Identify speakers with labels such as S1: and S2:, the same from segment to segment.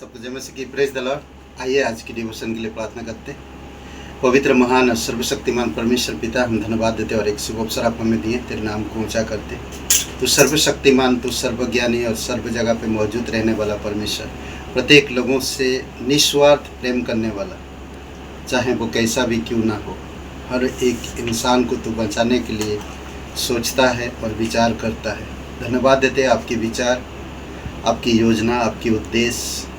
S1: सबको जय मसीह की प्रेज द लॉर्ड। आइए आज की डिवोशन के लिए प्रार्थना करते हैं। पवित्र महान और सर्वशक्तिमान परमेश्वर पिता, हम धन्यवाद देते और एक शुभ अवसर आप हमें दिए तेरे नाम को ऊंचा करते। तू सर्वशक्तिमान, तू सर्वज्ञानी और सर्व जगह पे मौजूद रहने वाला परमेश्वर, प्रत्येक लोगों से निस्वार्थ प्रेम करने वाला, चाहे वो कैसा भी क्यों ना हो, हर एक इंसान को तू बचाने के लिए सोचता है और विचार करता है। धन्यवाद देते आपके विचार, आपकी योजना, आपकी उद्देश्य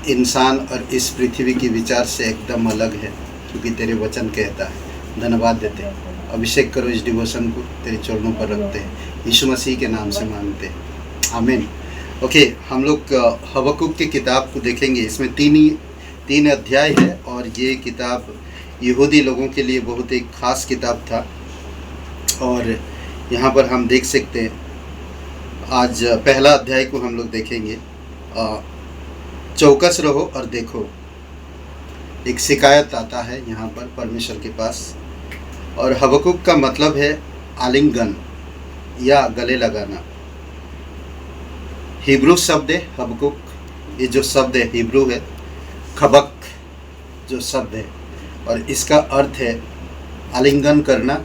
S1: इंसान और इस पृथ्वी की विचार से एकदम अलग है, क्योंकि तेरे वचन कहता है। धन्यवाद देते हैं। अभिषेक करो इस डिवोशन को, तेरे चरणों पर रखते हैं, यीशु मसीह के नाम से मांगते हैं, आमीन। ओके, हम लोग हबक्कुक की किताब को देखेंगे। इसमें तीन अध्याय है और ये किताब यहूदी लोगों के लिए बहुत एक ख़ास किताब था। और यहाँ पर हम देख सकते हैं, आज पहला अध्याय को हम लोग देखेंगे। चौकस रहो और देखो। एक शिकायत आता है यहाँ पर परमेश्वर के पास, और हबक्कुक का मतलब है आलिंगन या गले लगाना। हिब्रू शब्द है हबक्कुक, ये जो शब्द है हिब्रू है, खबक जो शब्द है, और इसका अर्थ है आलिंगन करना,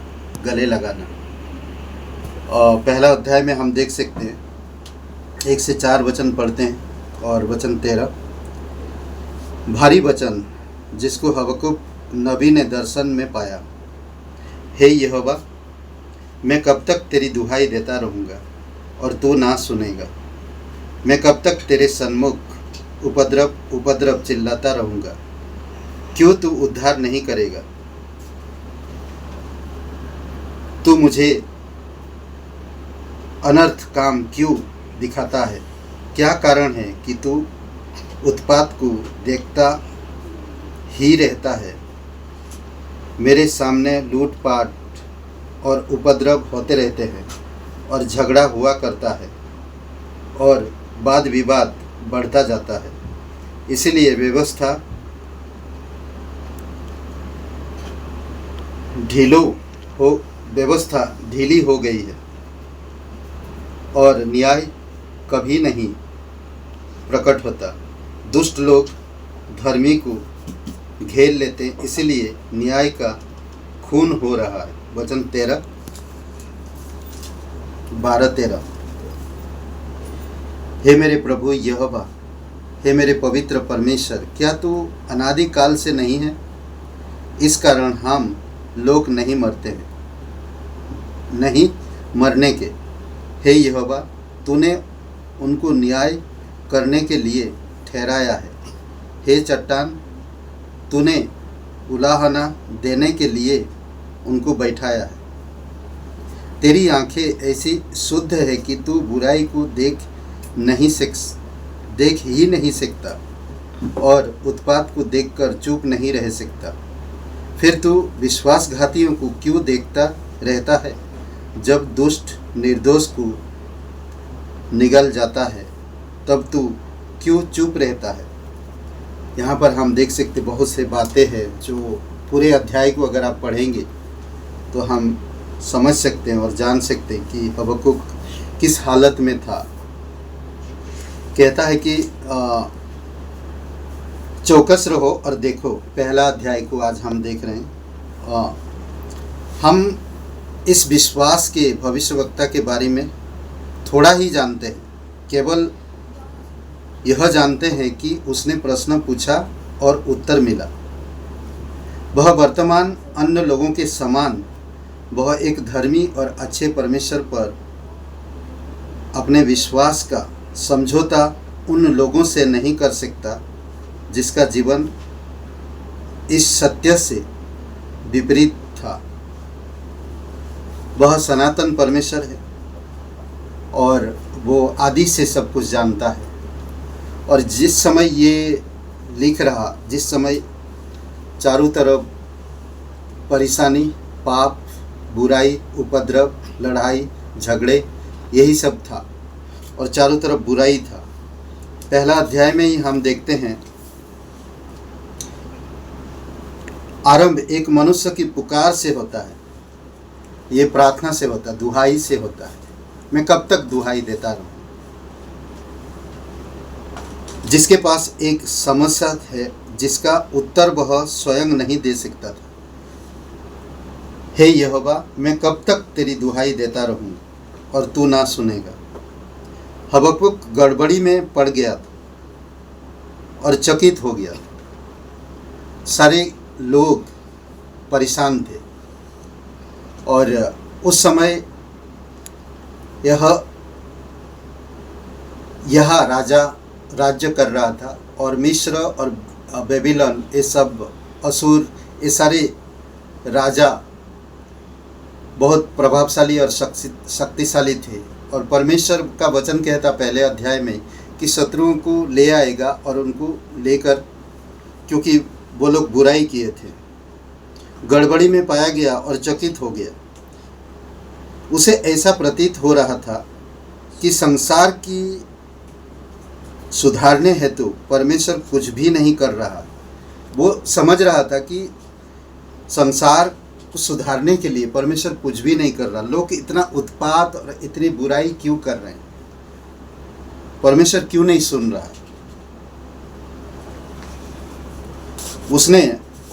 S1: गले लगाना। और पहला अध्याय में हम देख सकते हैं 1 से 4 वचन पढ़ते हैं और वचन 13। भारी वचन जिसको हबक्कुक नबी ने दर्शन में पाया। हे यहोवा, मैं कब तक तेरी दुहाई देता रहूँगा और तू ना सुनेगा? मैं कब तक तेरे सन्मुख उपद्रव चिल्लाता रहूँगा? क्यों तू उद्धार नहीं करेगा? तू मुझे अनर्थ काम क्यों दिखाता है? क्या कारण है कि तू उत्पात को देखता ही रहता है? मेरे सामने लूटपाट और उपद्रव होते रहते हैं और झगड़ा हुआ करता है और वाद विवाद बढ़ता जाता है। इसीलिए व्यवस्था ढीली हो गई है और न्याय कभी नहीं प्रकट होता। दुष्ट लोग धर्मी को घेर लेते, इसलिए न्याय का खून हो रहा है। वचन 12-13। हे मेरे प्रभु यहोवा, हे मेरे पवित्र परमेश्वर, क्या तू अनादिकाल से नहीं है? इस कारण हम लोग नहीं मरते हैं, नहीं मरने के। हे यहोवा, तूने उनको न्याय करने के लिए ठहराया है। हे चट्टान, तूने उलाहना देने के लिए उनको बैठाया है। तेरी आंखें ऐसी शुद्ध है कि तू बुराई को देख ही नहीं सकता और उत्पात को देखकर चुप नहीं रह सकता। फिर तू विश्वासघातियों को क्यों देखता रहता है? जब दुष्ट निर्दोष को निगल जाता है तब तू क्यों चुप रहता है? यहाँ पर हम देख सकते बहुत से बातें हैं जो पूरे अध्याय को अगर आप पढ़ेंगे तो हम समझ सकते हैं और जान सकते हैं कि हबक्कुक किस हालत में था। कहता है कि चौकस रहो और देखो। पहला अध्याय को आज हम देख रहे हैं। हम इस विश्वास के भविष्यवक्ता के बारे में थोड़ा ही जानते हैं, केवल यह जानते हैं कि उसने प्रश्न पूछा और उत्तर मिला। वह वर्तमान अन्य लोगों के समान वह एक धर्मी और अच्छे परमेश्वर पर अपने विश्वास का समझौता उन लोगों से नहीं कर सकता जिसका जीवन इस सत्य से विपरीत था। वह सनातन परमेश्वर है और वो आदि से सब कुछ जानता है। और जिस समय ये लिख रहा, जिस समय चारों तरफ परेशानी, पाप, बुराई, उपद्रव, लड़ाई, झगड़े, यही सब था और चारों तरफ बुराई था। पहला अध्याय में ही हम देखते हैं आरंभ एक मनुष्य की पुकार से होता है। ये प्रार्थना से होता है, दुहाई से होता है। मैं कब तक दुहाई देता रहूं? जिसके पास एक समस्या है जिसका उत्तर वह स्वयं नहीं दे सकता था। हे यहोवा, मैं कब तक तेरी दुहाई देता रहूँगा और तू ना सुनेगा। हबक्कुक गड़बड़ी में पड़ गया था और चकित हो गया था। सारे लोग परेशान थे और उस समय यह राजा राज्य कर रहा था और मिस्र और बेबीलोन, ये सब असुर, ये सारे राजा बहुत प्रभावशाली और शक्तिशाली थे। और परमेश्वर का वचन कहता पहले अध्याय में कि शत्रुओं को ले आएगा और उनको लेकर, क्योंकि वो लोग बुराई किए थे, गड़बड़ी में पाया गया और चकित हो गया। उसे ऐसा प्रतीत हो रहा था कि संसार की सुधारने हेतु परमेश्वर कुछ भी नहीं कर रहा। वो समझ रहा था कि संसार को सुधारने के लिए परमेश्वर कुछ भी नहीं कर रहा। लोग इतना उत्पात और इतनी बुराई क्यों कर रहे हैं? परमेश्वर क्यों नहीं सुन रहा? उसने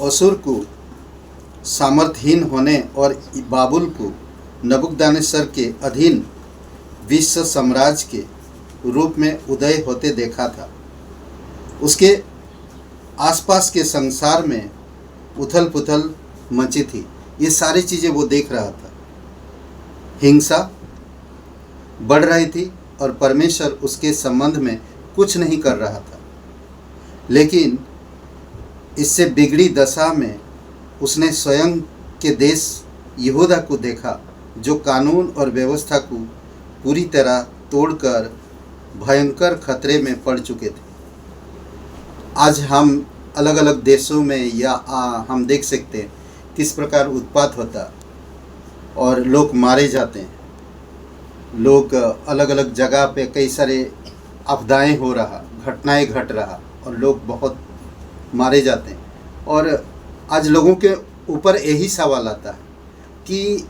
S1: असुर को सामर्थहीन होने और बाबुल को नबूकदनेस्सर के अधीन विश्व साम्राज्य के रूप में उदय होते देखा था। उसके आसपास के संसार में उथल पुथल मची थी। ये सारी चीज़ें वो देख रहा था। हिंसा बढ़ रही थी और परमेश्वर उसके संबंध में कुछ नहीं कर रहा था। लेकिन इससे बिगड़ी दशा में उसने स्वयं के देश यहूदा को देखा, जो कानून और व्यवस्था को पूरी तरह तोड़कर भयंकर खतरे में पड़ चुके थे। आज हम अलग अलग देशों में या हम देख सकते हैं किस प्रकार उत्पात होता और लोग मारे जाते हैं। लोग अलग अलग जगह पे कई सारे आपदाएं हो रहा, घटनाएं घट रहा और लोग बहुत मारे जाते हैं। और आज लोगों के ऊपर यही सवाल आता है कि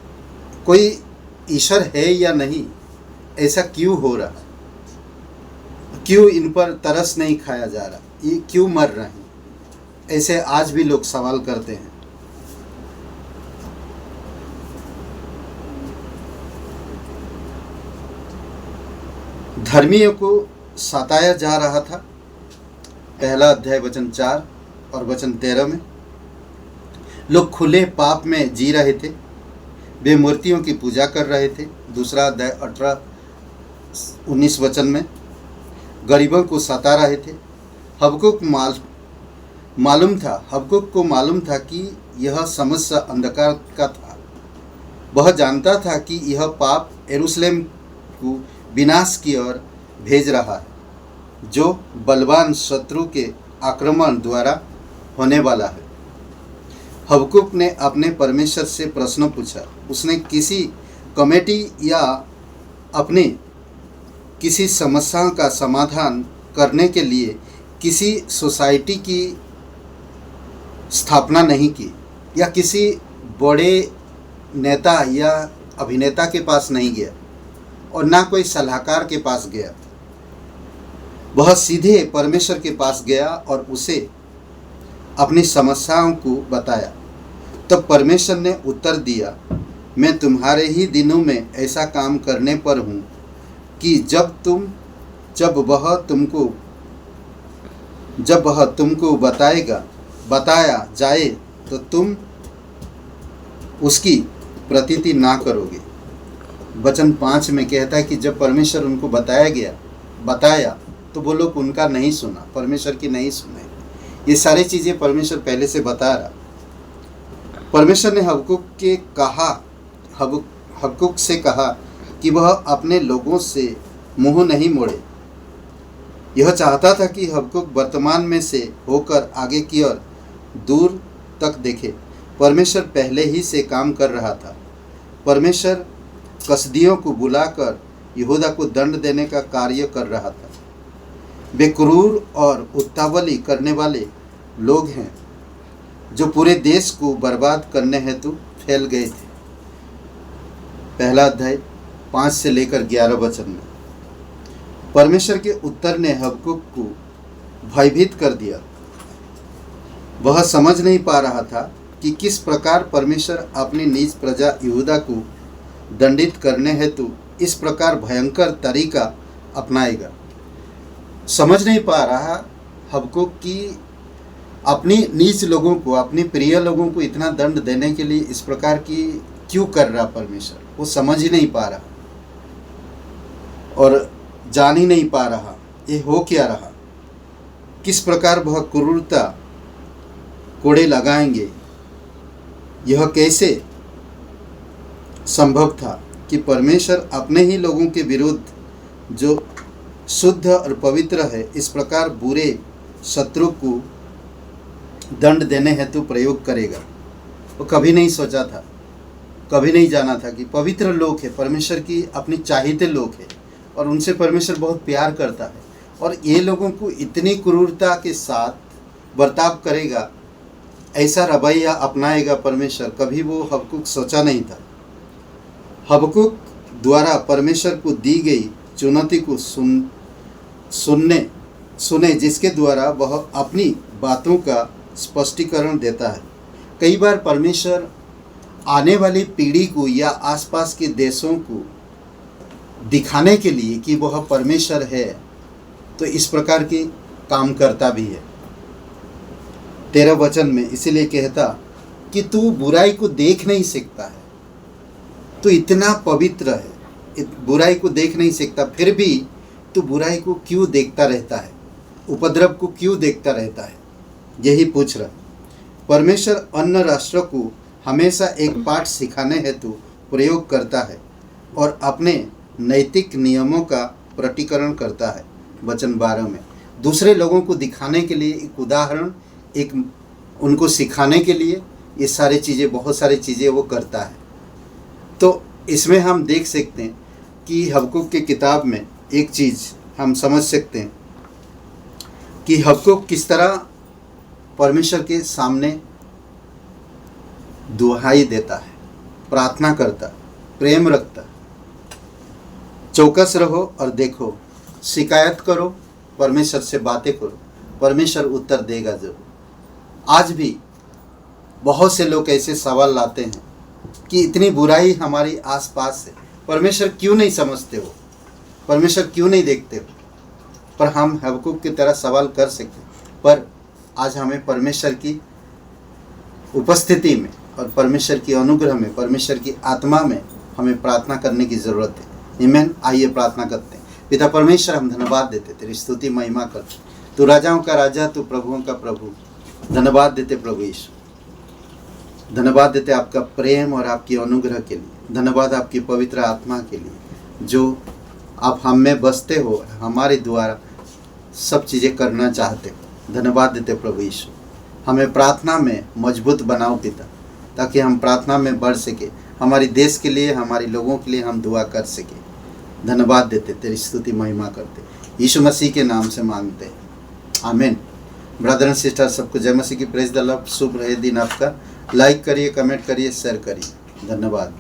S1: कोई ईश्वर है या नहीं? ऐसा क्यों हो रहा? क्यों इन पर तरस नहीं खाया जा रहा? ये क्यों मर रहे हैं? ऐसे आज भी लोग सवाल करते हैं। धर्मियों को सताया जा रहा था। पहला अध्याय वचन 4 और वचन 13 में लोग खुले पाप में जी रहे थे, वे मूर्तियों की पूजा कर रहे थे। दूसरा अध्याय 18-19 वचन में गरीबों को सता रहे थे। हबक्कुक को मालूम था कि यह समस्या अंधकार का था। वह जानता था कि यह पाप यरूशलेम को विनाश की ओर भेज रहा है, जो बलवान शत्रु के आक्रमण द्वारा होने वाला है। हबक्कुक ने अपने परमेश्वर से प्रश्न पूछा। उसने किसी कमेटी या अपने किसी समस्या का समाधान करने के लिए किसी सोसाइटी की स्थापना नहीं की या किसी बड़े नेता या अभिनेता के पास नहीं गया और ना कोई सलाहकार के पास गया। वह सीधे परमेश्वर के पास गया और उसे अपनी समस्याओं को बताया। तब परमेश्वर ने उत्तर दिया, मैं तुम्हारे ही दिनों में ऐसा काम करने पर हूँ कि जब वह तुमको बताया जाए तो तुम उसकी प्रतीति ना करोगे। वचन 5 में कहता है कि जब परमेश्वर उनको बताया तो वो लोग उनका नहीं सुना, परमेश्वर की नहीं सुने। ये सारी चीज़ें परमेश्वर पहले से बता रहा। परमेश्वर ने हबक्कुक से कहा कि वह अपने लोगों से मुंह नहीं मोड़े। यह चाहता था कि हबक्कुक वर्तमान में से होकर आगे की ओर दूर तक देखे। परमेश्वर पहले ही से काम कर रहा था। परमेश्वर कसदियों को बुलाकर यहूदा को दंड देने का कार्य कर रहा था। वे क्रूर और उत्तावली करने वाले लोग हैं जो पूरे देश को बर्बाद करने हेतु फैल गए थे। पहला अध्याय 5 से लेकर 11 वचन में परमेश्वर के उत्तर ने हबक्कुक को भयभीत कर दिया। वह समझ नहीं पा रहा था कि किस प्रकार परमेश्वर अपनी निज प्रजा यहूदा को दंडित करने हेतु इस प्रकार भयंकर तरीका अपनाएगा। समझ नहीं पा रहा हबकुक कि अपनी निज लोगों को, अपने प्रिय लोगों को इतना दंड देने के लिए इस प्रकार की क्यों कर रहा परमेश्वर। वो समझ ही नहीं पा रहा और जान ही नहीं पा रहा ये हो क्या रहा। किस प्रकार वह क्रूरता कोड़े लगाएंगे। यह कैसे संभव था कि परमेश्वर अपने ही लोगों के विरुद्ध जो शुद्ध और पवित्र है इस प्रकार बुरे शत्रु को दंड देने हेतु प्रयोग करेगा। वो कभी नहीं सोचा था, कभी नहीं जाना था कि पवित्र लोग है, परमेश्वर की अपनी चाहते लोग हैं और उनसे परमेश्वर बहुत प्यार करता है और ये लोगों को इतनी क्रूरता के साथ बर्ताव करेगा, ऐसा रवैया अपनाएगा परमेश्वर, कभी वो हबकुक सोचा नहीं था। हबकुक द्वारा परमेश्वर को दी गई चुनौती को सुने जिसके द्वारा वह अपनी बातों का स्पष्टीकरण देता है। कई बार परमेश्वर आने वाली पीढ़ी को या आसपास के देशों को दिखाने के लिए कि वह परमेश्वर है तो इस प्रकार के काम करता भी है। 13 वचन में इसीलिए कहता कि तू बुराई को देख नहीं सकता है, तू इतना पवित्र है, बुराई को देख नहीं सकता, फिर भी तू बुराई को क्यों देखता रहता है, उपद्रव को क्यों देखता रहता है, यही पूछ रहा। परमेश्वर अन्य राष्ट्रों को हमेशा एक पाठ सिखाने हेतु प्रयोग करता है और अपने नैतिक नियमों का प्रकटीकरण करता है। वचन 12 में दूसरे लोगों को दिखाने के लिए एक उदाहरण, एक उनको सिखाने के लिए ये सारी चीज़ें, बहुत सारी चीज़ें वो करता है। तो इसमें हम देख सकते हैं कि हबकुक की किताब में एक चीज़ हम समझ सकते हैं कि हबकुक किस तरह परमेश्वर के सामने दुहाई देता है, प्रार्थना करता, प्रेम रखता। चौकस रहो और देखो, शिकायत करो, परमेश्वर से बातें करो, परमेश्वर उत्तर देगा जरूर। आज भी बहुत से लोग ऐसे सवाल लाते हैं कि इतनी बुराई हमारी आसपास है, परमेश्वर क्यों नहीं समझते हो, परमेश्वर क्यों नहीं देखते हो। पर हम हबकुक की तरह सवाल कर सकते, पर आज हमें परमेश्वर की उपस्थिति में और परमेश्वर की अनुग्रह में, परमेश्वर की आत्मा में हमें प्रार्थना करने की ज़रूरत है। आमीन। आइए प्रार्थना करते हैं। पिता परमेश्वर, हम धन्यवाद देते, तेरी स्तुति महिमा करते। तू राजाओं का राजा, तू प्रभुओं का प्रभु। धन्यवाद देते प्रभु यीशु, धन्यवाद देते आपका प्रेम और आपकी अनुग्रह के लिए। धन्यवाद आपकी पवित्र आत्मा के लिए जो आप हम में बसते हो, हमारे द्वारा सब चीज़ें करना चाहते हो। धन्यवाद देते प्रभु यीशु, हमें प्रार्थना में मजबूत बनाओ पिता, ताकि हम प्रार्थना में बढ़ सके, हमारे देश के लिए, हमारे लोगों के लिए हम दुआ कर सके। धन्यवाद देते, तेरी स्तुति महिमा करते, यीशु मसीह के नाम से मांगते हैं, आमीन। ब्रदर एंड सिस्टर, सबको जय मसीह की प्रेज द लॉर्ड। शुभ रहे दिन आपका। लाइक करिए, कमेंट करिए, शेयर करिए। धन्यवाद।